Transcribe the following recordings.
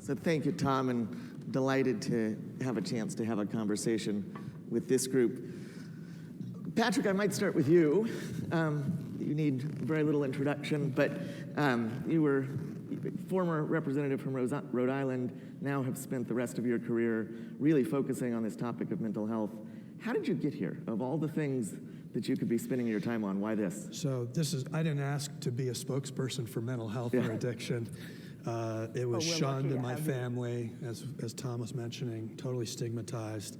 So thank you, Tom, and delighted to have a chance to have a conversation with this group. Patrick, I might start with you. You need very little introduction, but you were former representative from Rhode Island, now have spent the rest of your career really focusing on this topic of mental health. How did you get here? Of all the things that you could be spending your time on, why this? So I didn't ask to be a spokesperson for mental health or addiction. It was shunned in my family, as Tom was mentioning, totally stigmatized.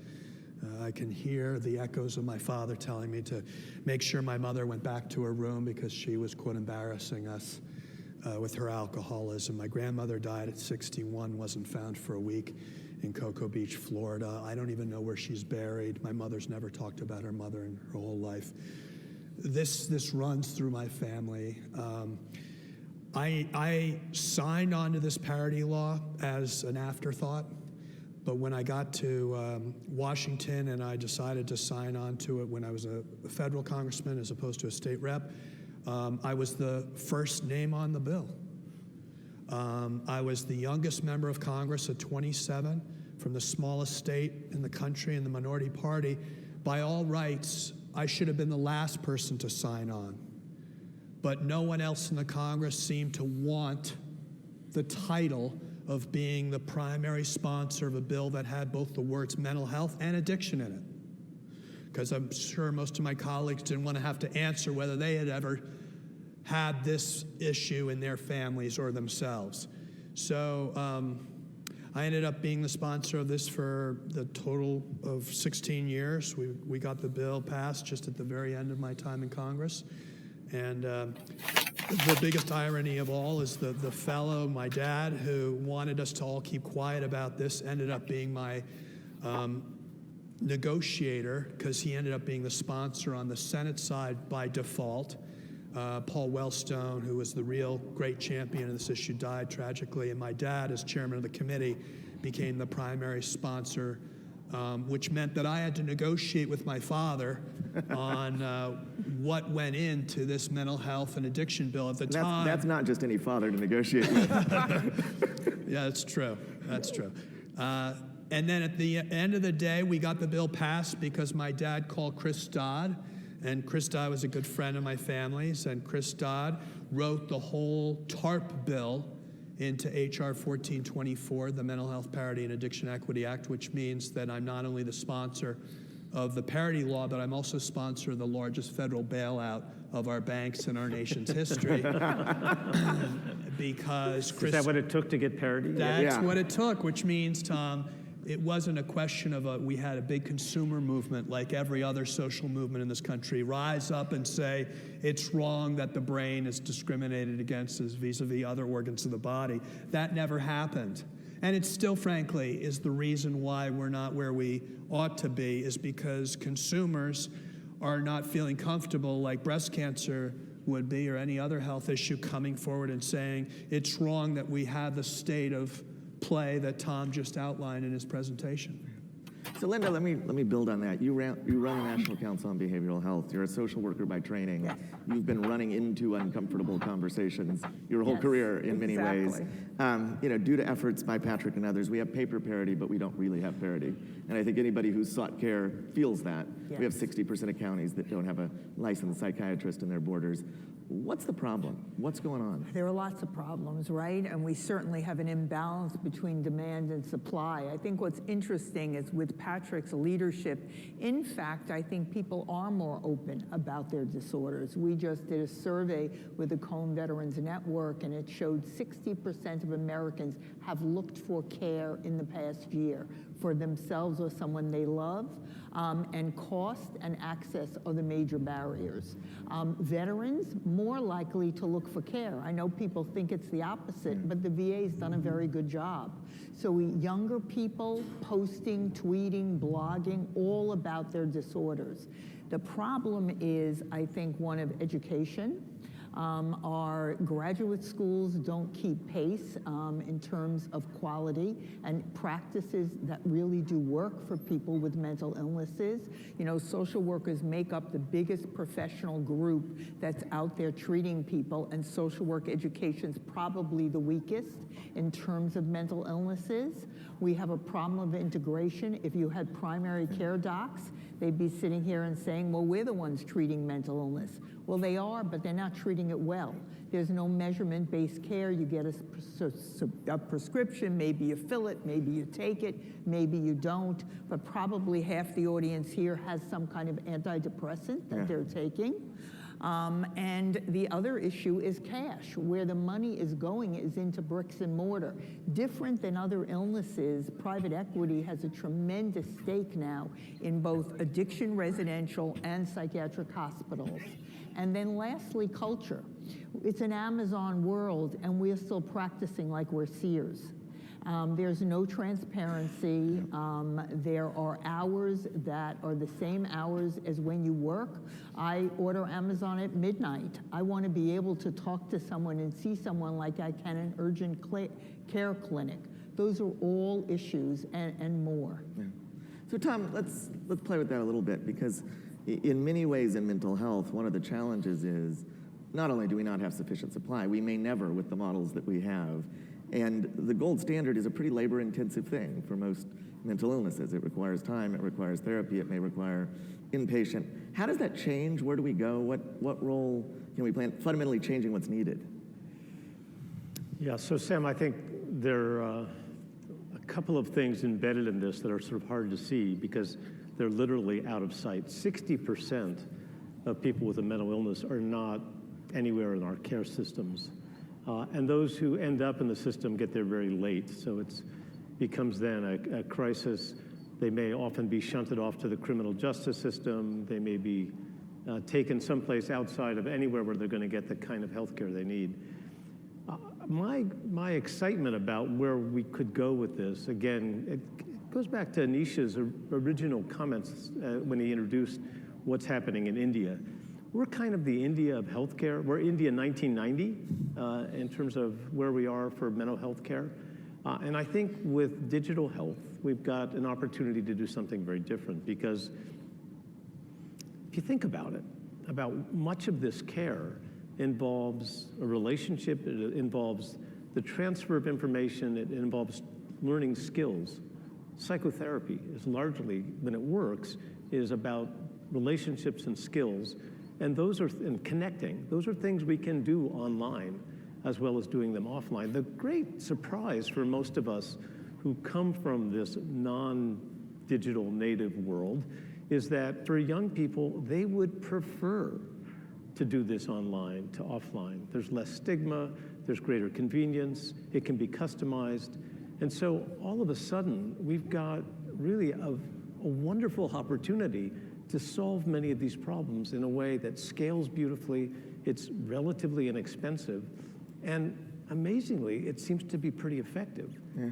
I can hear the echoes of my father telling me to make sure my mother went back to her room because she was, quote, embarrassing us with her alcoholism. My grandmother died at 61, wasn't found for a week in Cocoa Beach, Florida. I don't even know where she's buried. My mother's never talked about her mother in her whole life. This runs through my family. I signed on to this parity law as an afterthought, but when I got to Washington and I decided to sign on to it when I was a federal congressman as opposed to a state rep, I was the first name on the bill. I was the youngest member of Congress at 27 from the smallest state in the country in the minority party. By all rights, I should have been the last person to sign on. But no one else in the Congress seemed to want the title of being the primary sponsor of a bill that had both the words mental health and addiction in it. Because I'm sure most of my colleagues didn't want to have to answer whether they had ever had this issue in their families or themselves. So I ended up being the sponsor of this for the total of 16 years. We got the bill passed just at the very end of my time in Congress. And the biggest irony of all is the fellow, my dad, who wanted us to all keep quiet about this, ended up being my negotiator, because he ended up being the sponsor on the Senate side by default. Paul Wellstone, who was the real great champion of this issue, died tragically, and my dad, as chairman of the committee, became the primary sponsor, which meant that I had to negotiate with my father on what went into this mental health and addiction bill at the time. That's not just any father to negotiate with. Yeah, that's true. That's true. And then at the end of the day, we got the bill passed because my dad called Chris Dodd, and Chris Dodd was a good friend of my family's, and Chris Dodd wrote the whole TARP bill into H.R. 1424, the Mental Health Parity and Addiction Equity Act, which means that I'm not only the sponsor of the parity law, but I'm also sponsor of the largest federal bailout of our banks in our nation's history. Because Chris... Is that what it took to get parity? That's what it took, which means, Tom, it wasn't a question of we had a big consumer movement like every other social movement in this country, rise up and say it's wrong that the brain is discriminated against as vis-a-vis other organs of the body. That never happened. And it still, frankly, is the reason why we're not where we ought to be, is because consumers are not feeling comfortable like breast cancer would be or any other health issue coming forward and saying it's wrong that we have the state of play that Tom just outlined in his presentation. So Linda, let me build on that. You run the National Council on Behavioral Health. You're a social worker by training. Yes. You've been running into uncomfortable conversations your whole career in many ways. Due to efforts by Patrick and others, we have paper parity, but we don't really have parity. And I think anybody who's sought care feels that. Yes. We have 60% of counties that don't have a licensed psychiatrist in their borders. What's the problem? What's going on? There are lots of problems, right? And we certainly have an imbalance between demand and supply. I think what's interesting is with Patrick's leadership, in fact, I think people are more open about their disorders. We just did a survey with the Cone Veterans Network, and it showed 60% of Americans have looked for care in the past year for themselves or someone they love, and cost and access are the major barriers. Veterans, more likely to look for care. I know people think it's the opposite, but the VA's done a very good job. So younger people posting, tweeting, blogging, all about their disorders. The problem is, I think, one of education. Our graduate schools don't keep pace in terms of quality and practices that really do work for people with mental illnesses. You know, social workers make up the biggest professional group that's out there treating people, and social work education's probably the weakest in terms of mental illnesses. We have a problem of integration. If you had primary care docs, they'd be sitting here and saying, well, we're the ones treating mental illness. Well, they are, but they're not treating it well. There's no measurement-based care. You get a prescription, maybe you fill it, maybe you take it, maybe you don't, but probably half the audience here has some kind of antidepressant that they're taking. And the other issue is cash. Where the money is going is into bricks and mortar. Different than other illnesses, private equity has a tremendous stake now in both addiction residential and psychiatric hospitals. And then lastly, culture. It's an Amazon world, and we're still practicing like we're Sears. There's no transparency. There are hours that are the same hours as when you work. I order Amazon at midnight. I want to be able to talk to someone and see someone like I can in urgent care clinic. Those are all issues and more. Yeah. So Tom, let's play with that a little bit, because in many ways in mental health, one of the challenges is not only do we not have sufficient supply, we may never with the models that we have. And the gold standard is a pretty labor-intensive thing for most mental illnesses. It requires time, it requires therapy, it may require inpatient. How does that change? Where do we go? What role can we play in fundamentally changing what's needed? Yeah, so Sam, I think there are a couple of things embedded in this that are sort of hard to see because they're literally out of sight. 60% of people with a mental illness are not anywhere in our care systems. And those who end up in the system get there very late, so it becomes then a crisis. They may often be shunted off to the criminal justice system. They may be taken someplace outside of anywhere where they're going to get the kind of health care they need. My excitement about where we could go with this, again, it goes back to Anisha's original comments when he introduced what's happening in India. We're kind of the India of healthcare. We're India 1990 in terms of where we are for mental health care. And I think with digital health, we've got an opportunity to do something very different, because if you think about it, about much of this care involves a relationship, it involves the transfer of information, it involves learning skills. Psychotherapy is largely, when it works, is about relationships and skills. And those are, and connecting, those are things we can do online as well as doing them offline. The great surprise for most of us who come from this non-digital native world is that for young people, they would prefer to do this online to offline. There's less stigma, there's greater convenience, it can be customized. And so all of a sudden, we've got really a wonderful opportunity to solve many of these problems in a way that scales beautifully, it's relatively inexpensive, and amazingly, it seems to be pretty effective. Yeah.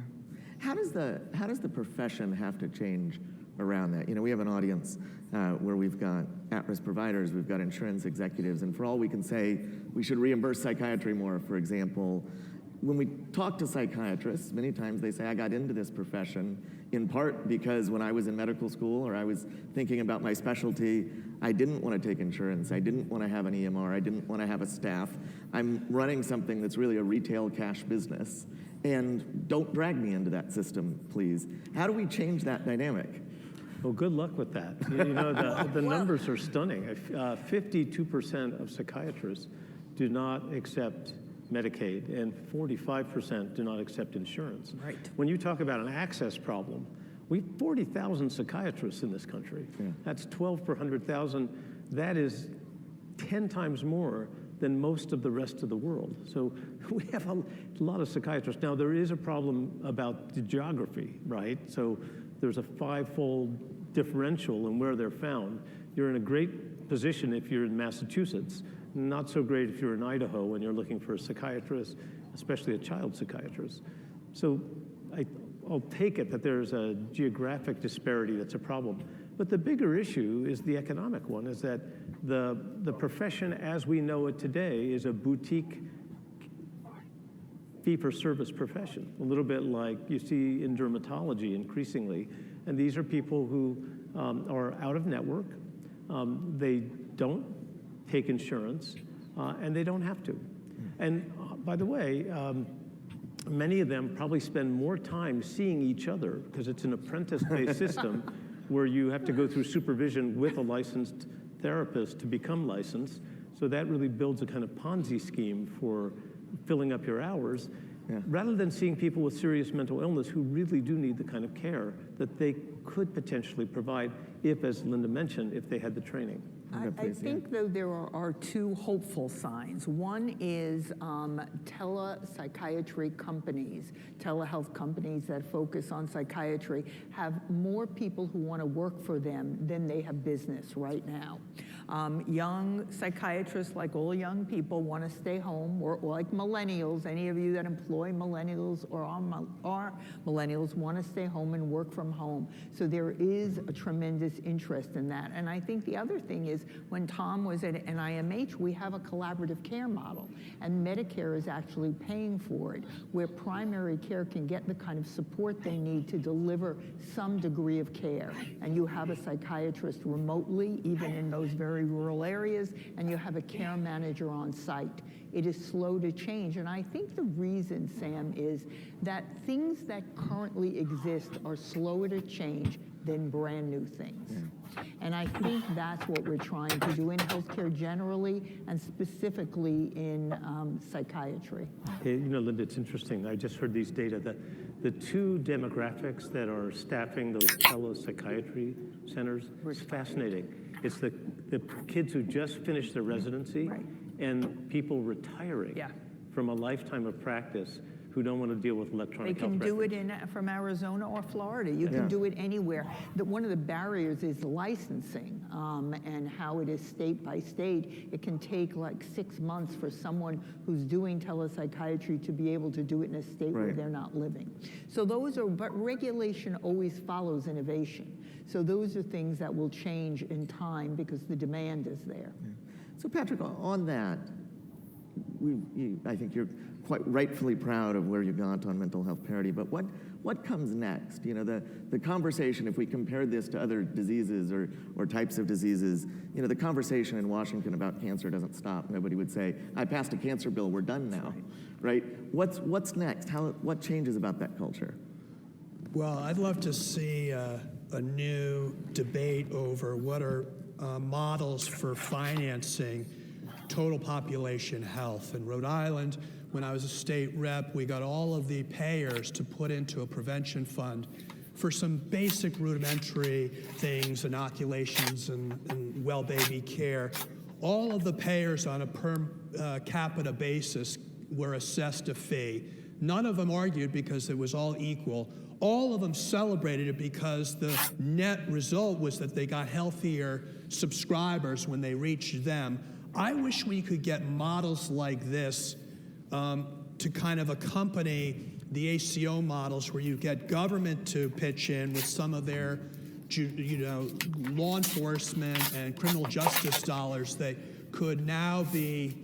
How does the profession have to change around that? You know, we have an audience where we've got at-risk providers, we've got insurance executives, and for all we can say, we should reimburse psychiatry more, for example. When we talk to psychiatrists, many times they say, I got into this profession in part because when I was in medical school or I was thinking about my specialty, I didn't want to take insurance, I didn't want to have an EMR, I didn't want to have a staff. I'm running something that's really a retail cash business, and don't drag me into that system, please. How do we change that dynamic? Well, good luck with that. You know, the numbers are stunning. 52% of psychiatrists do not accept Medicaid, and 45% do not accept insurance. Right. When you talk about an access problem, we have 40,000 psychiatrists in this country. Yeah. That's 12 per 100,000. That is 10 times more than most of the rest of the world. So we have a lot of psychiatrists. Now, there is a problem about the geography, right? So there's a 5-fold differential in where they're found. You're in a great position if you're in Massachusetts. Not so great if you're in Idaho when you're looking for a psychiatrist, especially a child psychiatrist. So I'll take it that there's a geographic disparity that's a problem. But the bigger issue is the economic one, is that the profession as we know it today is a boutique fee-for-service profession, a little bit like you see in dermatology increasingly. And these are people who are out of network, they don't take insurance, and they don't have to. And by the way, many of them probably spend more time seeing each other because it's an apprentice-based system where you have to go through supervision with a licensed therapist to become licensed. So that really builds a kind of Ponzi scheme for filling up your hours, rather than seeing people with serious mental illness who really do need the kind of care that they could potentially provide if, as Linda mentioned, if they had the training. I think, though, there are two hopeful signs. One is telepsychiatry companies, telehealth companies that focus on psychiatry, have more people who want to work for them than they have business right now. Young psychiatrists, like all young people, want to stay home, or like millennials. Any of you that employ millennials or are millennials want to stay home and work from home. So there is a tremendous interest in that. And I think the other thing is, when Tom was at NIMH, we have a collaborative care model, and Medicare is actually paying for it, where primary care can get the kind of support they need to deliver some degree of care. And you have a psychiatrist remotely, even in those very rural areas, and you have a care manager on site. It is slow to change, and I think the reason, Sam, is that things that currently exist are slower to change than brand new things. And I think that's what we're trying to do in healthcare generally, and specifically in psychiatry. Hey, you know, Linda, it's interesting. I just heard these data that the two demographics that are staffing those telepsychiatry centers is fascinating. It's the kids who just finished their residency and people retiring from a lifetime of practice who don't want to deal with electronic health records. They can do it from Arizona or Florida. You can do it anywhere. One of the barriers is licensing and how it is state by state. It can take like 6 months for someone who's doing telepsychiatry to be able to do it in a state where they're not living. So those are, but regulation always follows innovation. So those are things that will change in time because the demand is there. So Patrick, on that, I think you're quite rightfully proud of where you got on mental health parity, but what comes next? You know, the conversation, if we compare this to other diseases or types of diseases, you know, the conversation in Washington about cancer doesn't stop. Nobody would say, I passed a cancer bill, we're done now, right? What's next? What changes about that culture? Well, I'd love to see a new debate over what are models for financing total population health. In Rhode Island, when I was a state rep, we got all of the payers to put into a prevention fund for some basic rudimentary things, inoculations and well baby care. All of the payers on a per capita basis were assessed a fee. None of them argued because it was all equal. All of them celebrated it because the net result was that they got healthier subscribers when they reached them. I wish we could get models like this to kind of accompany the ACO models, where you get government to pitch in with some of their, law enforcement and criminal justice dollars that could now be,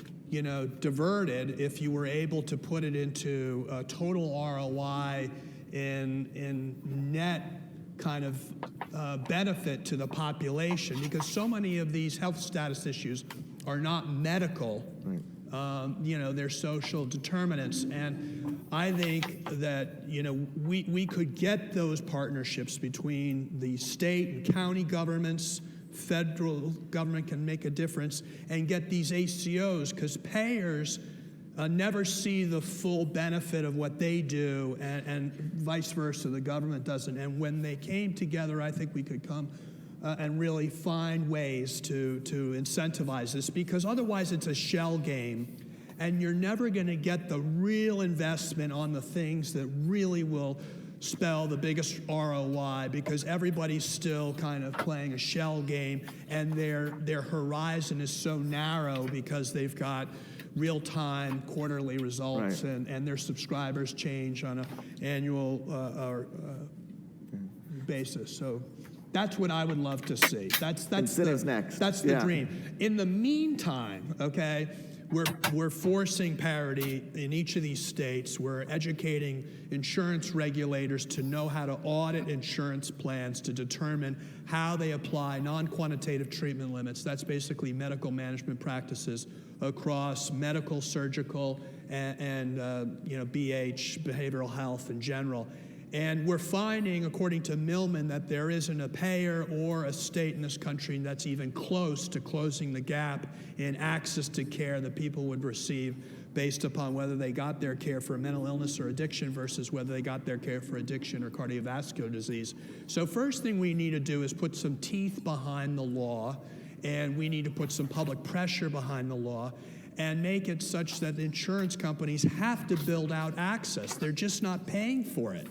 diverted if you were able to put it into a total ROI in net kind of benefit to the population, because so many of these health status issues are not medical, they're social determinants. And I think that, we could get those partnerships between the state and county governments, federal government can make a difference, and get these ACOs, because payers never see the full benefit of what they do, and vice versa, the government doesn't. And when they came together, I think we could come and really find ways to incentivize this, because otherwise it's a shell game, and you're never going to get the real investment on the things that really will spell the biggest ROI, because everybody's still kind of playing a shell game, and their horizon is so narrow because they've got real-time quarterly results, and their subscribers change on an annual basis. So That's what I would love to see. That's Incentives next. That's the Yeah. dream. In the meantime, okay, we're forcing parity in each of these states. We're educating insurance regulators to know how to audit insurance plans to determine how they apply non-quantitative treatment limits. That's basically medical management practices across medical, surgical, and BH, behavioral health in general. And we're finding, according to Millman, that there isn't a payer or a state in this country that's even close to closing the gap in access to care that people would receive based upon whether they got their care for a mental illness or addiction versus whether they got their care for addiction or cardiovascular disease. So first thing we need to do is put some teeth behind the law, and we need to put some public pressure behind the law and make it such that insurance companies have to build out access. They're just not paying for it.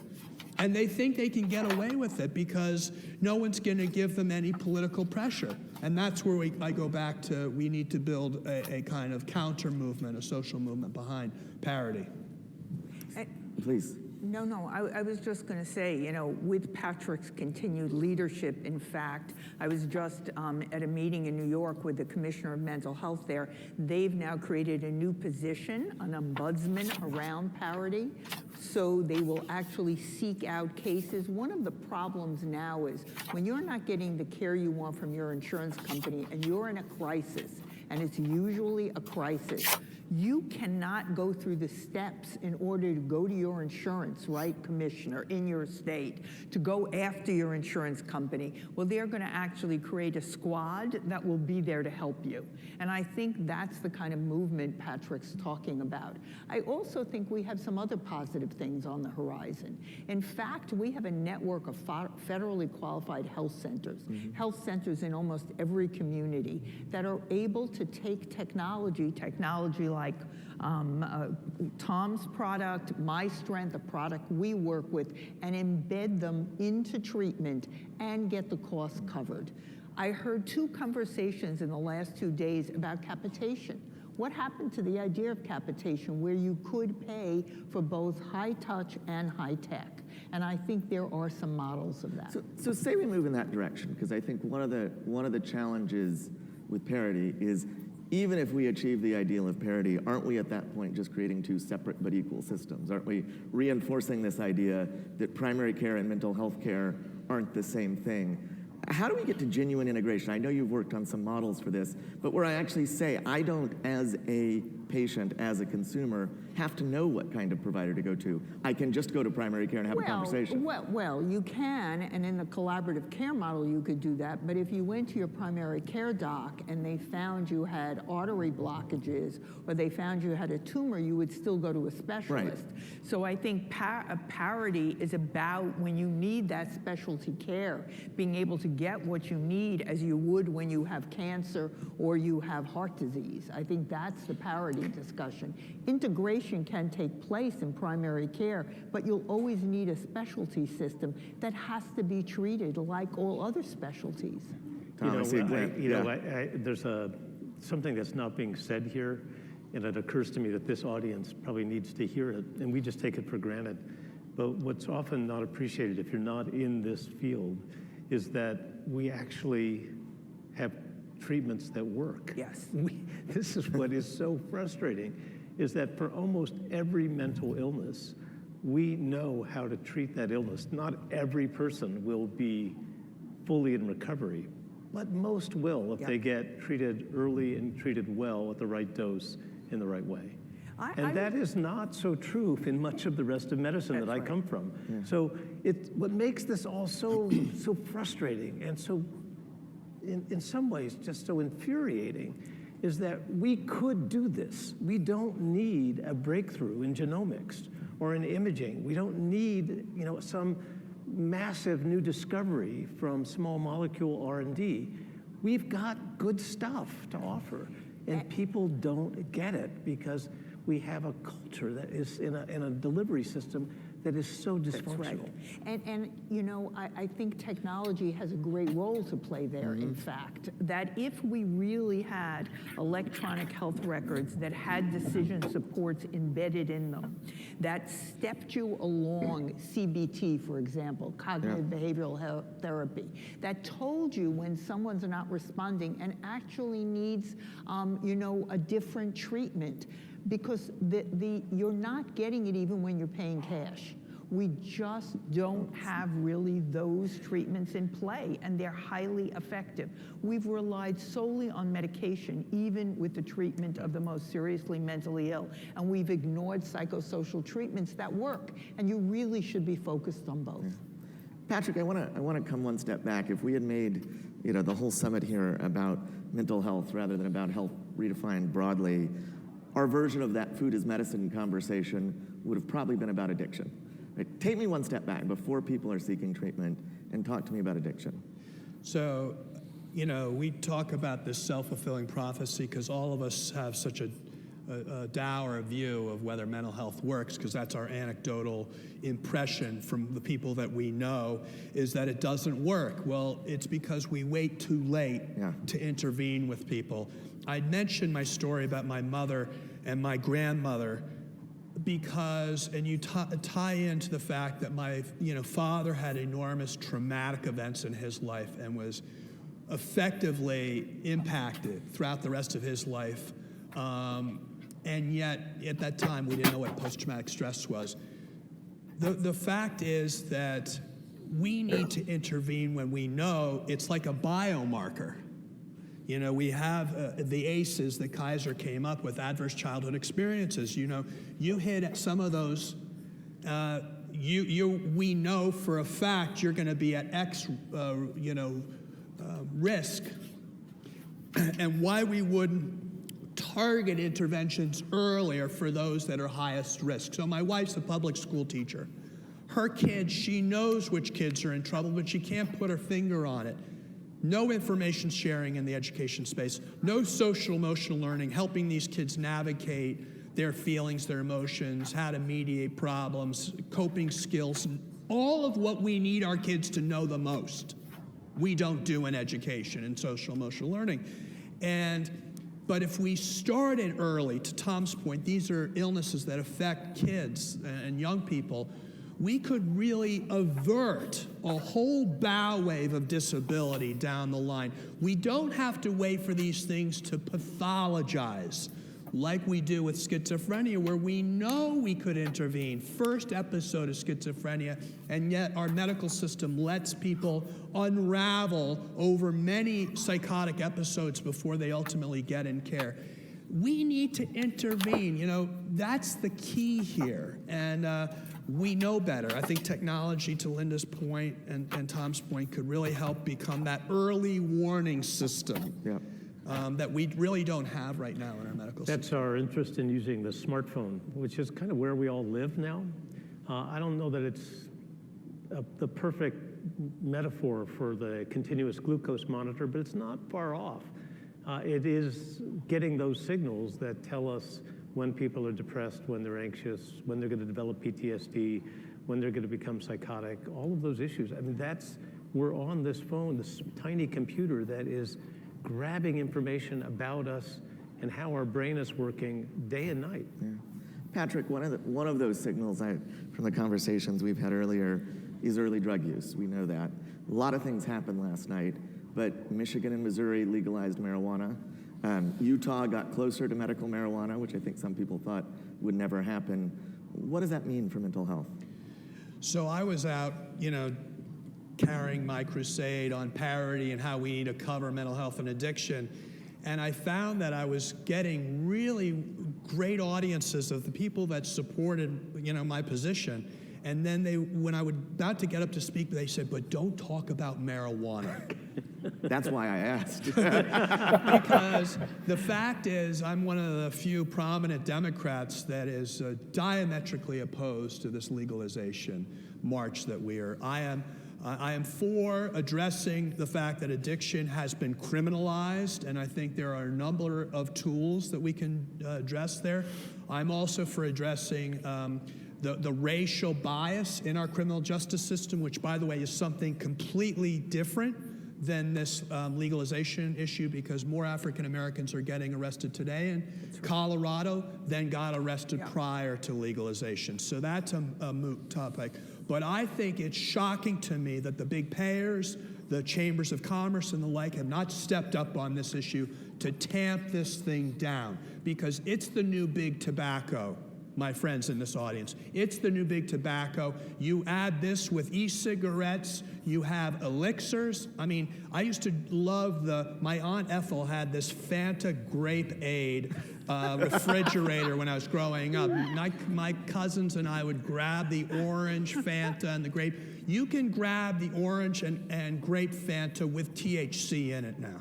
And they think they can get away with it because no one's going to give them any political pressure. And that's where I go back to, we need to build a kind of counter movement, a social movement behind parity. Please. No, I was just going to say, with Patrick's continued leadership, in fact, I was just at a meeting in New York with the Commissioner of Mental Health there. They've now created a new position, an ombudsman around parity, so they will actually seek out cases. One of the problems now is when you're not getting the care you want from your insurance company and you're in a crisis, and it's usually a crisis, you cannot go through the steps in order to go to your insurance, right, commissioner, in your state, to go after your insurance company. Well, they're going to actually create a squad that will be there to help you. And I think that's the kind of movement Patrick's talking about. I also think we have some other positive things on the horizon. In fact, we have a network of federally qualified health centers, health centers in almost every community that are able to take technology like Tom's product, My Strength, a product we work with, and embed them into treatment and get the costs covered. I heard 2 conversations in the last 2 days about capitation. What happened to the idea of capitation where you could pay for both high touch and high tech? And I think there are some models of that. So say we move in that direction, because I think one of the challenges with parity is even if we achieve the ideal of parity, aren't we at that point just creating 2 separate but equal systems? Aren't we reinforcing this idea that primary care and mental health care aren't the same thing? How do we get to genuine integration? I know you've worked on some models for this, but where I actually say I don't, as a patient, as a consumer, have to know what kind of provider to go to. I can just go to primary care and have a conversation. Well, you can, and in the collaborative care model you could do that, but if you went to your primary care doc and they found you had artery blockages or they found you had a tumor, you would still go to a specialist. Right. So I think parity is about when you need that specialty care, being able to get what you need as you would when you have cancer or you have heart disease. I think that's the parity discussion. Integration can take place in primary care, but you'll always need a specialty system that has to be treated like all other specialties. Thomas, there's something that's not being said here, and it occurs to me that this audience probably needs to hear it, and we just take it for granted. But what's often not appreciated if you're not in this field is that we actually have treatments that work. Yes. This is what is so frustrating, is that for almost every mental illness, we know how to treat that illness. Not every person will be fully in recovery, but most will if they get treated early and treated well at the right dose in the right way. That is not so true in much of the rest of medicine that I come from. Yeah. So what makes this all so frustrating and so, in some ways, just so infuriating is that we could do this. We don't need a breakthrough in genomics or in imaging. We don't need, some massive new discovery from small molecule R&D. We've got good stuff to offer, and people don't get it because we have a culture that is in a delivery system that is so dysfunctional. And you know, I think technology has a great role to play there, in fact, that if we really had electronic health records that had decision supports embedded in them, that stepped you along CBT, for example, cognitive behavioral therapy, that told you when someone's not responding and actually needs, you know, a different treatment, because you're not getting it even when you're paying cash. We just don't have really those treatments in play, and they're highly effective. We've relied solely on medication, even with the treatment of the most seriously mentally ill, and we've ignored psychosocial treatments that work, and you really should be focused on both. Patrick, I want to come one step back. If we had made, you know, the whole summit here about mental health rather than about health redefined broadly, our version of that food is medicine conversation would have probably been about addiction. Right? Take me one step back before people are seeking treatment and talk to me about addiction. So, you know, we talk about this self-fulfilling prophecy because all of us have such a dour view of whether mental health works, because that's our anecdotal impression from the people that we know, is that it doesn't work. Well, it's because we wait too late to intervene with people. I mentioned my story about my mother and my grandmother because, and you tie into the fact that my father had enormous traumatic events in his life and was effectively impacted throughout the rest of his life. And yet, at that time, we didn't know what post-traumatic stress was. The fact is that we need to intervene when we know. It's like a biomarker. You know, we have the ACEs that Kaiser came up with, adverse childhood experiences. You know, you hit some of those, we know for a fact you're going to be at X, risk. And why we wouldn't target interventions earlier for those that are highest risk. So my wife's a public school teacher. Her kids, she knows which kids are in trouble, but she can't put her finger on it. No information sharing in the education space, no social emotional learning, helping these kids navigate their feelings, their emotions, how to mediate problems, coping skills, all of what we need our kids to know the most. We don't do in education and social emotional learning. But if we started early, to Tom's point, these are illnesses that affect kids and young people, we could really avert a whole bow wave of disability down the line. We don't have to wait for these things to pathologize like we do with schizophrenia, where we know we could intervene. First episode of schizophrenia, and yet our medical system lets people unravel over many psychotic episodes before they ultimately get in care. We need to intervene. You know, that's the key here. And we know better. I think technology, to Linda's point and Tom's point, could really help become that early warning system. That we really don't have right now in our medical system. That's our interest in using the smartphone, which is kind of where we all live now. I don't know that it's the perfect metaphor for the continuous glucose monitor, but it's not far off. It is getting those signals that tell us when people are depressed, when they're anxious, when they're going to develop PTSD, when they're going to become psychotic, all of those issues. I mean, we're on this phone, this tiny computer that is grabbing information about us and how our brain is working day and night. Patrick, one of those signals from the conversations we've had earlier is early drug use. We know that. A lot of things happened last night, but Michigan and Missouri legalized marijuana. Utah got closer to medical marijuana, which I think some people thought would never happen. What does that mean for mental health? So I was out, carrying my crusade on parity and how we need to cover mental health and addiction. And I found that I was getting really great audiences of the people that supported, my position. And then when I was about to get up to speak, they said, but don't talk about marijuana. That's why I asked. Because the fact is, I'm one of the few prominent Democrats that is diametrically opposed to this legalization march that I am for addressing the fact that addiction has been criminalized, and I think there are a number of tools that we can address there. I'm also for addressing the racial bias in our criminal justice system, which, by the way, is something completely different than this legalization issue, because more African Americans are getting arrested today in Colorado than got arrested prior to legalization. So that's a moot topic. But I think it's shocking to me that the big payers, the chambers of commerce and the like, have not stepped up on this issue to tamp this thing down, because it's the new big tobacco. My friends in this audience, it's the new big tobacco. You add this with e-cigarettes, you have elixirs. I mean, I used to love my Aunt Ethel had this Fanta Grape Aid refrigerator when I was growing up. My cousins and I would grab the orange Fanta and the grape. You can grab the orange and grape Fanta with THC in it now.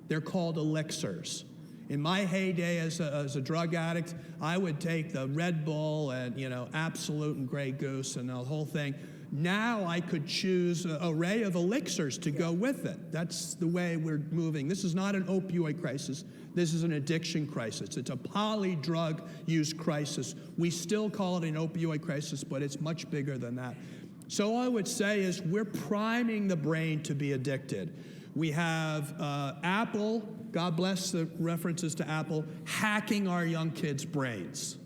They're called elixirs. In my heyday as a drug addict, I would take the Red Bull and, Absolute and Grey Goose and the whole thing. Now I could choose an array of elixirs to go with it. That's the way we're moving. This is not an opioid crisis. This is an addiction crisis. It's a poly-drug use crisis. We still call it an opioid crisis, but it's much bigger than that. So all I would say is we're priming the brain to be addicted. We have Apple, God bless the references to Apple, hacking our young kids' brains.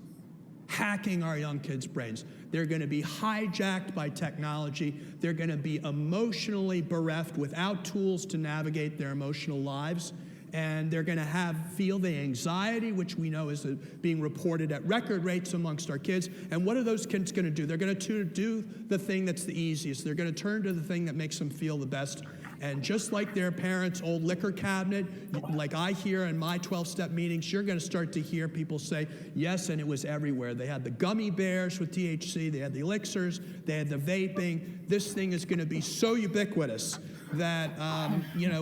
Hacking our young kids' brains. They're going to be hijacked by technology. They're going to be emotionally bereft without tools to navigate their emotional lives. And they're going to feel the anxiety, which we know is being reported at record rates amongst our kids. And what are those kids going to do? They're going to do the thing that's the easiest. They're going to turn to the thing that makes them feel the best. And just like their parents' old liquor cabinet, like I hear in my 12-step meetings, you're going to start to hear people say, yes, and it was everywhere. They had the gummy bears with THC, they had the elixirs, they had the vaping. This thing is going to be so ubiquitous that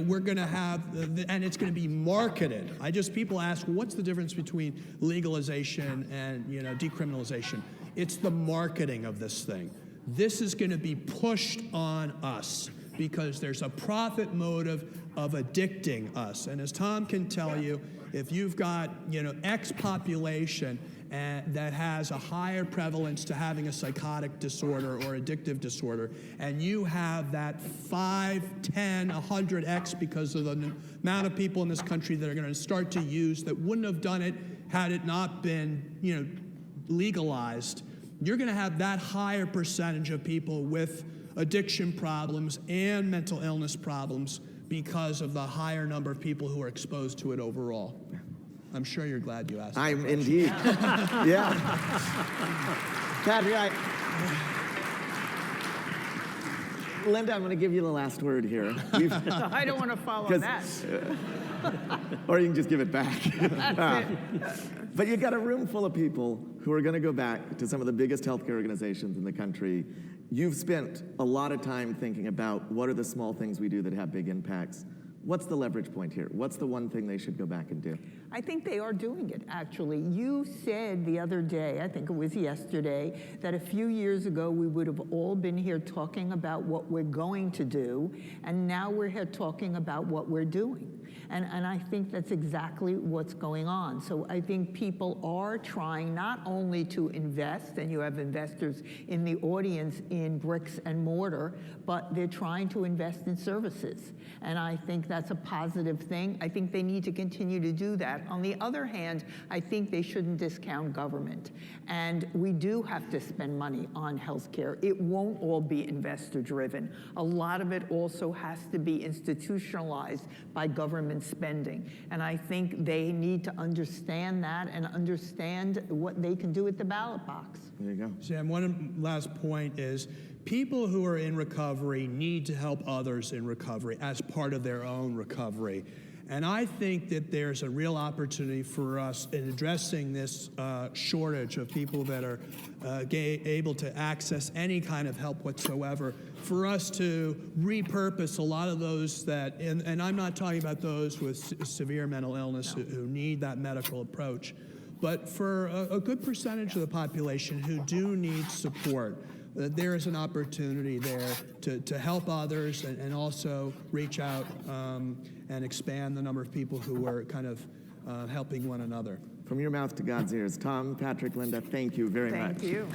we're going to have, and it's going to be marketed. People ask, well, what's the difference between legalization and decriminalization? It's the marketing of this thing. This is going to be pushed on us because there's a profit motive of addicting us. And as Tom can tell you, if you've got X population that has a higher prevalence to having a psychotic disorder or addictive disorder, and you have that 5, 10, 100X because of the amount of people in this country that are going to start to use that wouldn't have done it had it not been legalized, you're going to have that higher percentage of people with addiction problems and mental illness problems because of the higher number of people who are exposed to it overall. I'm sure you're glad you asked. I'm indeed. Yeah. Patrick, Linda, I'm going to give you the last word here. I don't want to follow that. Or you can just give it back. That's it. But you've got a room full of people who are going to go back to some of the biggest healthcare organizations in the country. You've spent a lot of time thinking about what are the small things we do that have big impacts. What's the leverage point here? What's the one thing they should go back and do? I think they are doing it, actually. You said the other day, I think it was yesterday, that a few years ago we would have all been here talking about what we're going to do, and now we're here talking about what we're doing. And I think that's exactly what's going on. So I think people are trying not only to invest, and you have investors in the audience in bricks and mortar, but they're trying to invest in services. And I think that's a positive thing. I think they need to continue to do that. On the other hand, I think they shouldn't discount government. And we do have to spend money on healthcare. It won't all be investor-driven. A lot of it also has to be institutionalized by government spending. And I think they need to understand that and understand what they can do at the ballot box. There you go. Sam, one last point is people who are in recovery need to help others in recovery as part of their own recovery. And I think that there's a real opportunity for us in addressing this shortage of people that are able to access any kind of help whatsoever, for us to repurpose a lot of those that, and I'm not talking about those with severe mental illness who need that medical approach, but for a good percentage of the population who do need support. There is an opportunity there to help others and also reach out and expand the number of people who are kind of helping one another. from your mouth to God's ears. Tom, Patrick, Linda, thank you very much. Thank you.